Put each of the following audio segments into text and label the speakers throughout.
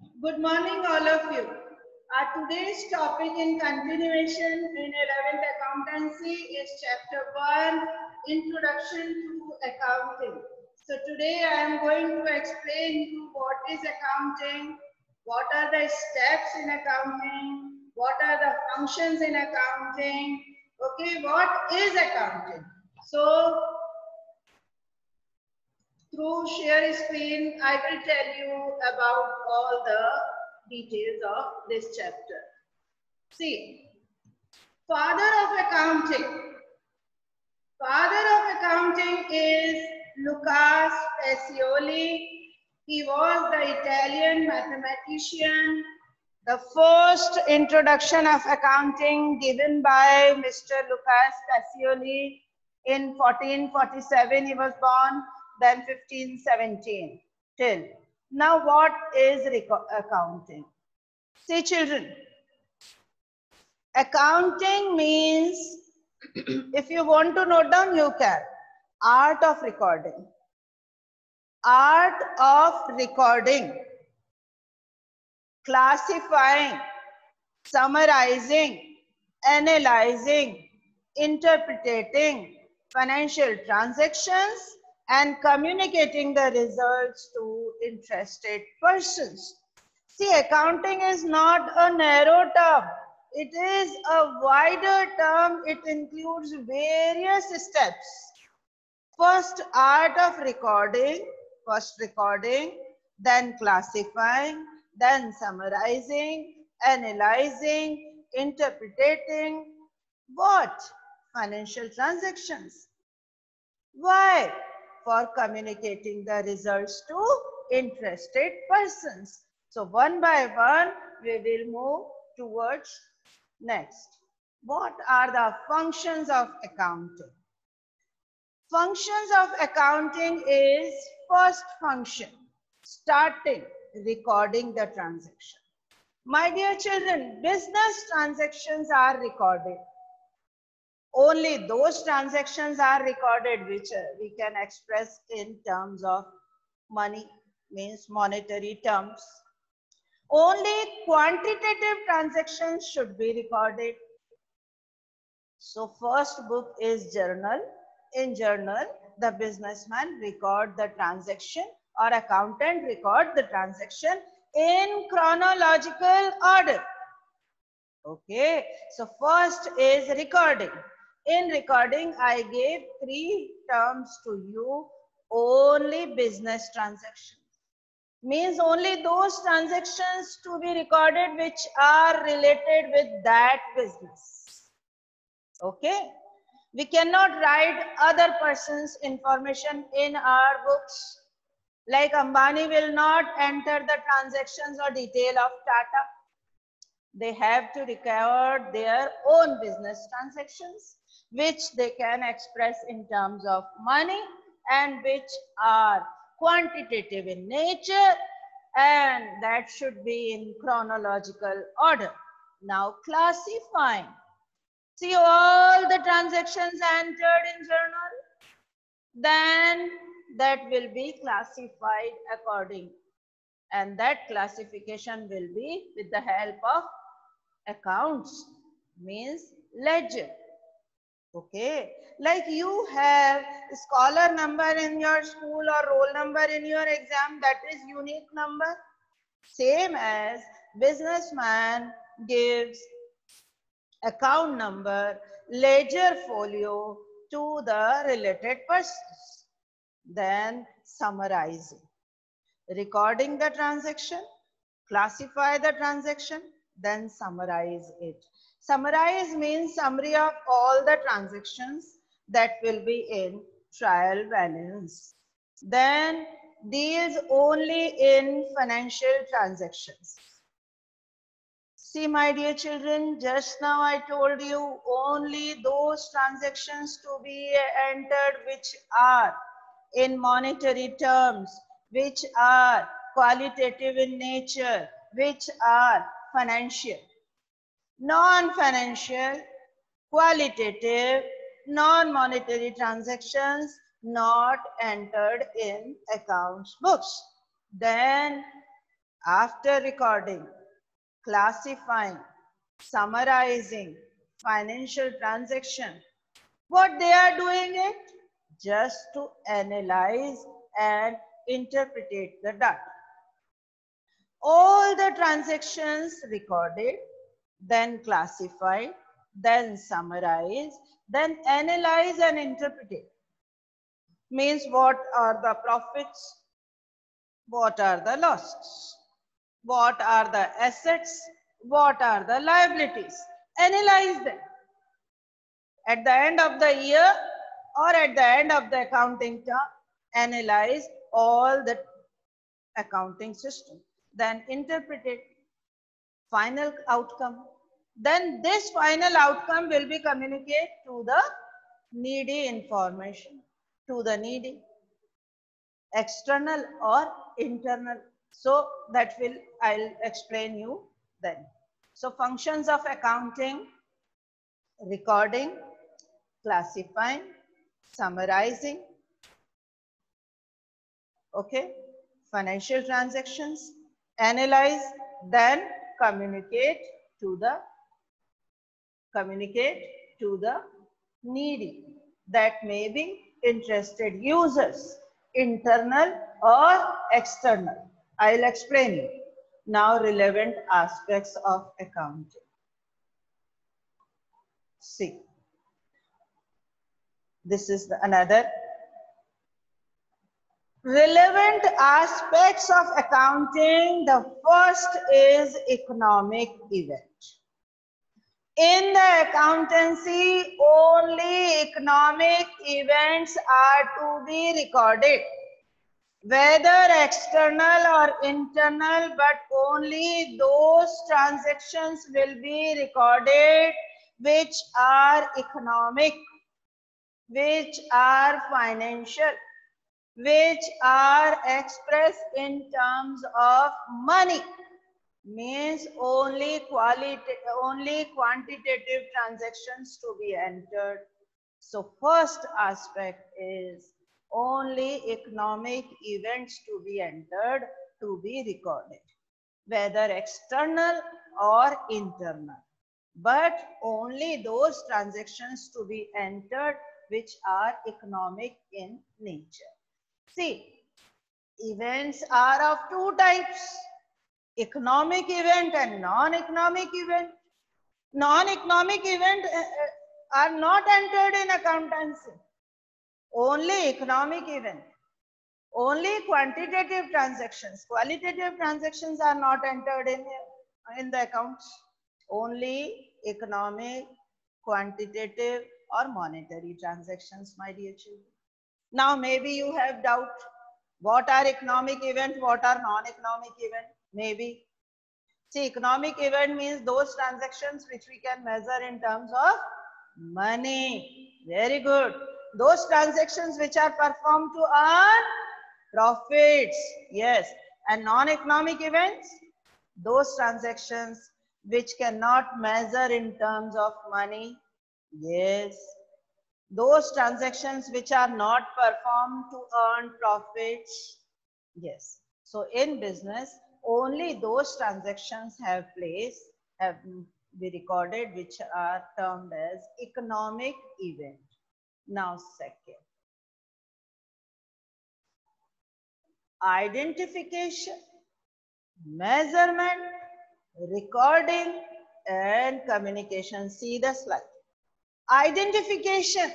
Speaker 1: Good morning, all of you. Our today's topic in continuation in 11th accountancy is chapter 1, Introduction to Accounting. So today I am going to explain you what is accounting, what are the steps in accounting, what are the functions in accounting, okay, what is accounting. So through share screen, I will tell you about all the details of this chapter. See, father of accounting. Father of accounting is Lucas Pacioli. He was the Italian mathematician. The first introduction of accounting given by Mr. Lucas Pacioli in 1447 he was born, then 1517 till. Now what is accounting? See children, accounting means if you want to note down you can. Art of recording. Art of recording. Classifying, summarizing, analyzing, interpreting financial transactions and communicating the results to interested persons. See, accounting is not a narrow term. It is a wider term. It includes various steps. First, art of recording, then classifying, then summarizing, analyzing, interpreting what? Financial transactions. Why? For communicating the results to interested persons. So one by one, we will move towards next. What are the functions of accounting? Functions of accounting is first function, starting, recording the transaction. My dear children, business transactions are recorded. Only those transactions are recorded which we can express in terms of money, means monetary terms. Only quantitative transactions should be recorded. So first book is journal. In journal, the businessman record the transaction or accountant record the transaction in chronological order. Okay, so first is recording. In recording, I gave 3 terms to you. Only business transactions. Means only those transactions to be recorded which are related with that business. Okay. We cannot write other person's information in our books. Like Ambani will not enter the transactions or detail of Tata. They have to record their own business transactions, which they can express in terms of money and which are quantitative in nature, and that should be in chronological order. Now classifying. See all the transactions entered in journal, then that will be classified according, and that classification will be with the help of accounts, means ledger. Okay, like you have scholar number in your school or roll number in your exam, that is unique number. Same as businessman gives account number, ledger folio to the related persons. Then summarizing, recording the transaction, classify the transaction, then summarize it. Summarize means summary of all the transactions that will be in trial balance. Then deals only in financial transactions. See, my dear children, just now I told you only those transactions to be entered which are in monetary terms, which are qualitative in nature, which are financial. Non-financial, qualitative, non-monetary transactions not entered in accounts books. Then After recording, classifying, summarizing financial transaction, what they are doing it? Just to analyze and interpret the data. All the transactions recorded, then classified, then summarized, then analyze and interpret it. Means what are the profits? What are the losses? What are the assets? What are the liabilities? Analyze them. At the end of the year or at the end of the accounting term, analyze all the accounting system. Then interpret it. Final outcome. Then this final outcome will be communicated to the needy information, to the needy, external or internal. So that will, I'll explain you then. So functions of accounting: recording, classifying, summarizing, okay, financial transactions, analyze, then communicate to the needy, that may be interested users, internal or external. I'll explain you. Now relevant aspects of accounting. See, this is another relevant aspects of accounting. The first is economic event. In the accountancy, only economic events are to be recorded, whether external or internal, but only those transactions will be recorded which are economic, which are financial, which are expressed in terms of money. Means only quantitative transactions to be entered. So first aspect is only economic events to be entered, to be recorded, whether external or internal, but only those transactions to be entered which are economic in nature. See, events are of two types: economic event and non-economic event. Non-economic event are not entered in accountancy. Only economic event. Only quantitative transactions. Qualitative transactions are not entered in the accounts. Only economic, quantitative or monetary transactions, my dear children. Now maybe you have doubt. What are economic event? What are non-economic event? Maybe. See, economic event means those transactions which we can measure in terms of money. Very good. Those transactions which are performed to earn profits. Yes. And non-economic events, those transactions which cannot measure in terms of money. Yes. Those transactions which are not performed to earn profits. Yes. So in business, only those transactions have be recorded which are termed as economic event. Now second, identification, measurement, recording and communication. See the slide. Identification.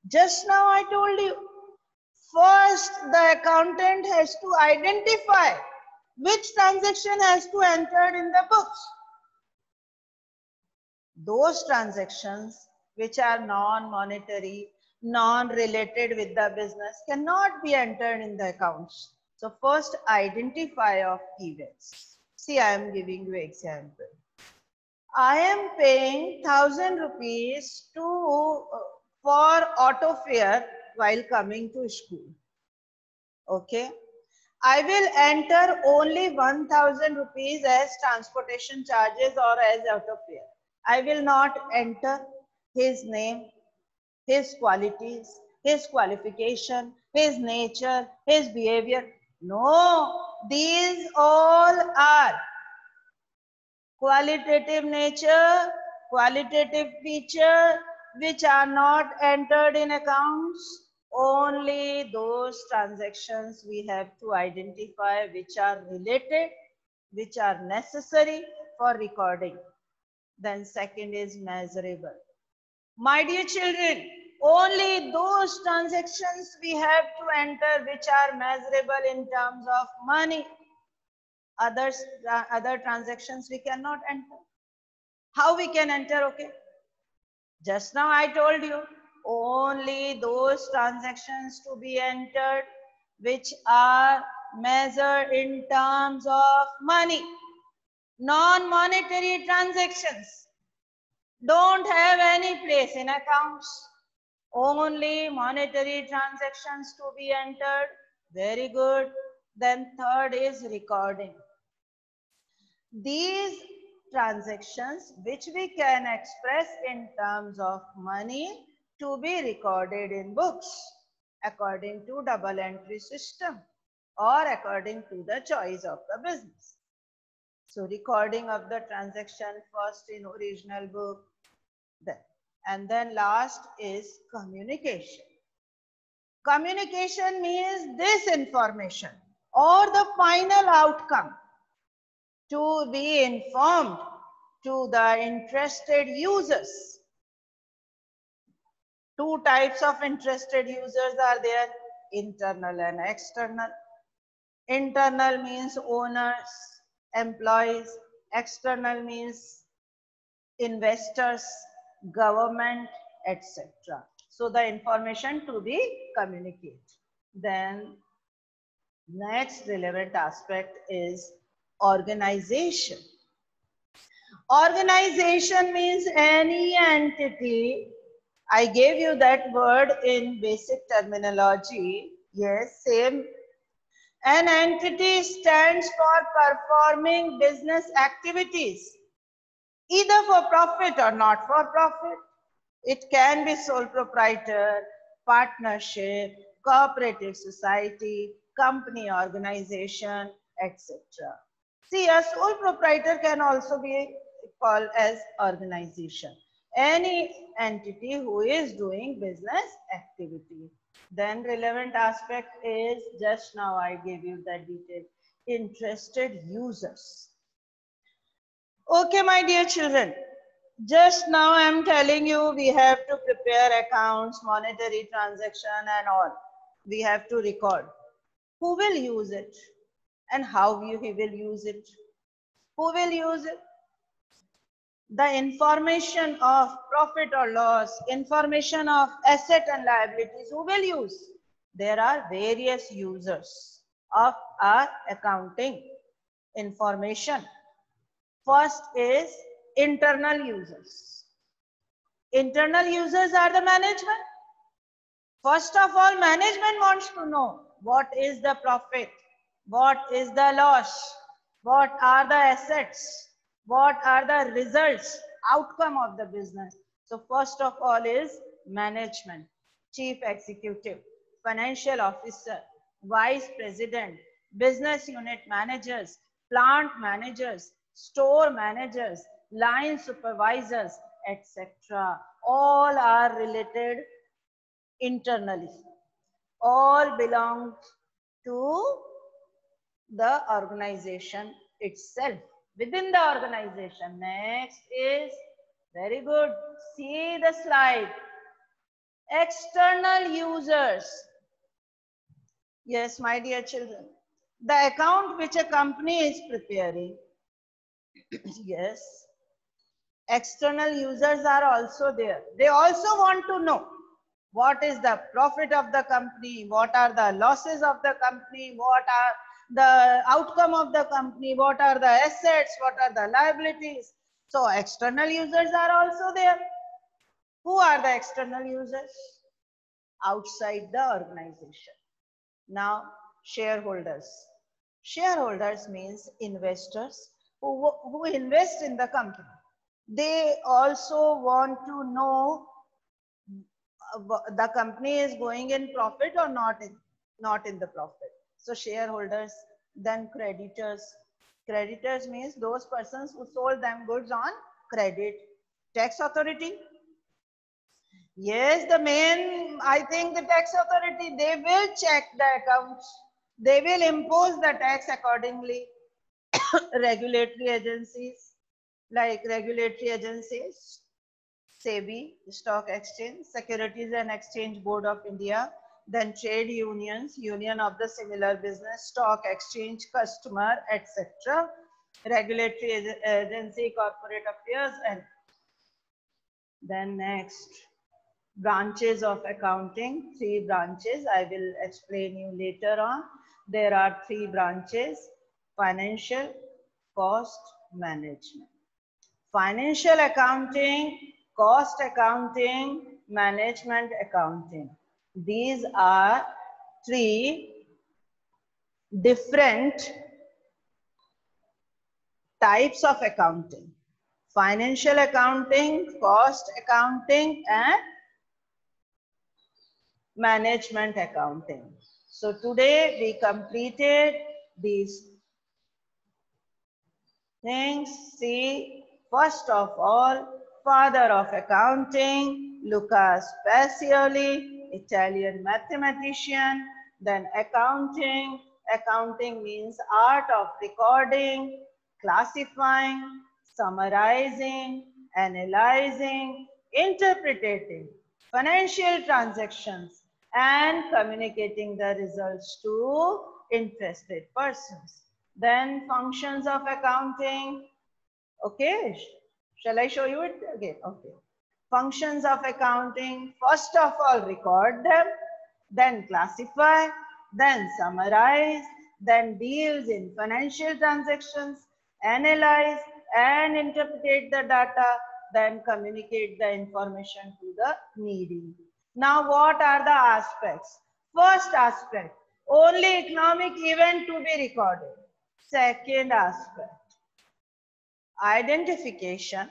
Speaker 1: Just now I told you, first the accountant has to identify which transaction has to enter in the books. Those transactions which are non-monetary, non-related with the business cannot be entered in the accounts. So first identify of events. See, I am giving you example. I am paying 1,000 rupees for auto fare while coming to school. Okay. I will enter only 1,000 rupees as transportation charges or as auto fare. I will not enter his name, his qualities, his qualification, his nature, his behavior. No, these all are qualitative nature, qualitative feature which are not entered in accounts. Only those transactions we have to identify which are related, which are necessary for recording. Then second is measurable. My dear children, only those transactions we have to enter which are measurable in terms of money. Other transactions we cannot enter. How we can enter? Okay, just now I told you only those transactions to be entered which are measured in terms of money. Non-monetary transactions don't have any place in accounts. Only monetary transactions to be entered. Very good. Then third is recording. These transactions which we can express in terms of money to be recorded in books according to double entry system or according to the choice of the business. So recording of the transaction first in original book, and then last is communication. Communication means this information or the final outcome to be informed to the interested users. Two types of interested users are there, internal and external. Internal means owners, employees. External means investors, government, etc. So the information to be communicated. Then next relevant aspect is organization. Organization means any entity. I gave you that word in basic terminology. Yes, same. An entity stands for performing business activities, either for profit or not for profit. It can be sole proprietor, partnership, cooperative society, company organization, etc. See, a sole proprietor can also be called as organization. Any entity who is doing business activity. Then relevant aspect is, just now I gave you the detail, interested users. Okay, my dear children, just now I am telling you we have to prepare accounts, monetary transaction and all. We have to record. Who will use it and how he will use it? Who will use it? The information of profit or loss, information of asset and liabilities, who will use? There are various users of our accounting information. First is internal users. Internal users are the management. First of all, management wants to know what is the profit, what is the loss, what are the assets, what are the results, outcome of the business. So first of all is management, chief executive, financial officer, vice president, business unit managers, plant managers, store managers, line supervisors, etc. All are related internally. All belong to the organization itself, within the organization. Next is, very good, see the slide, external users. Yes, my dear children, the account which a company is preparing, yes, external users are also there. They also want to know what is the profit of the company, what are the losses of the company, what are the outcome of the company, what are the assets, what are the liabilities. So external users are also there. Who are the external users? Outside the organization. Now, shareholders. Shareholders means investors who invest in the company. They also want to know the company is going in profit or not in the profit. So shareholders, then creditors. Creditors means those persons who sold them goods on credit. Tax authority. Yes, the main, I think the tax authority, they will check the accounts. They will impose the tax accordingly. Regulatory agencies, like regulatory agencies, SEBI, Stock Exchange, Securities and Exchange Board of India, then trade unions, Union of the Similar Business, Stock Exchange, Customer, etc. Regulatory agency, Corporate Affairs, and then next, branches of accounting, 3 branches. I will explain you later on. There are 3 branches: financial, cost, management. Financial accounting, cost accounting, management accounting. These are 3 different types of accounting: financial accounting, cost accounting, and management accounting. So today we completed these things. See, first of all, father of accounting, Luca Pacioli, Italian mathematician. Then accounting. Accounting means art of recording, classifying, summarizing, analyzing, interpreting financial transactions, and communicating the results to interested persons. Then functions of accounting. Okay, shall I show you it again? Okay. Functions of accounting. First of all, record them, then classify, then summarize, then deals in financial transactions, analyze and interpret the data, then communicate the information to the needy. Now, what are the aspects? First aspect, only economic event to be recorded. Second aspect, identification,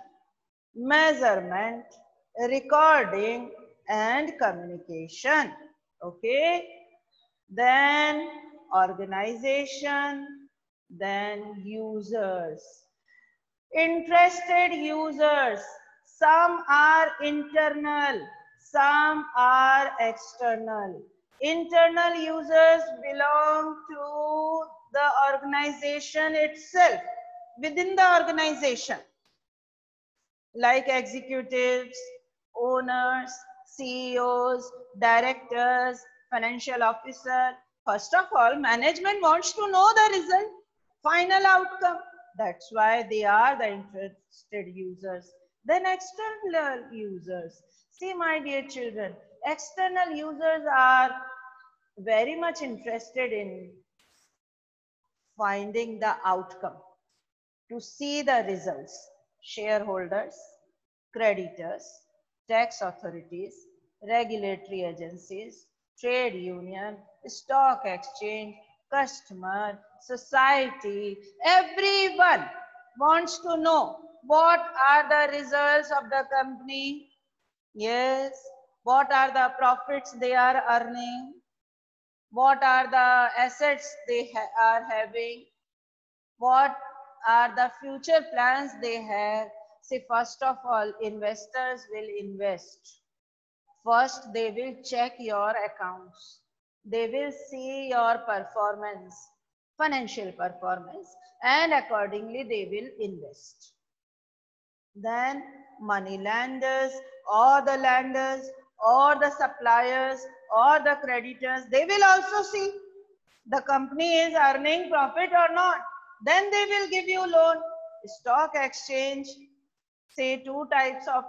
Speaker 1: measurement, recording, and communication. Okay. Then organization, then users. Interested users. Some are internal, some are external. Internal users belong to the organization itself, within the organization, like executives, owners, CEOs, directors, financial officer. First of all, management wants to know the result, final outcome. That's why they are the interested users. Then external users. See, my dear children, external users are very much interested in finding the outcome, to see the results. Shareholders, creditors, tax authorities, regulatory agencies, trade union, stock exchange, customer, society, everyone wants to know what are the results of the company. Yes, what are the profits they are earning, what are the assets they are having, what are the future plans they have. See, first of all, investors will invest. First, they will check your accounts. They will see your performance, financial performance, and accordingly they will invest. Then money lenders or the lenders or the suppliers or the creditors, they will also see the company is earning profit or not. Then they will give you loan. Stock exchange, say 2 types of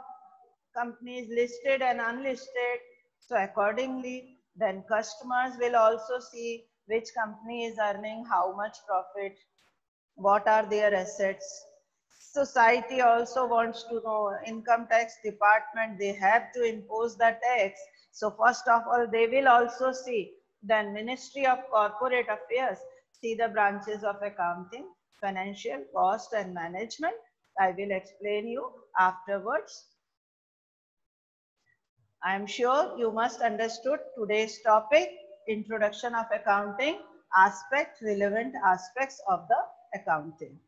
Speaker 1: companies, listed and unlisted. So accordingly, then customers will also see which company is earning how much profit, what are their assets. Society also wants to know. Income tax department, they have to impose the tax. So first of all, they will also see. Then Ministry of Corporate Affairs, see the branches of accounting, financial, cost and management. I will explain you afterwards. I am sure you must understood today's topic, introduction of accounting. relevant aspects of the accounting.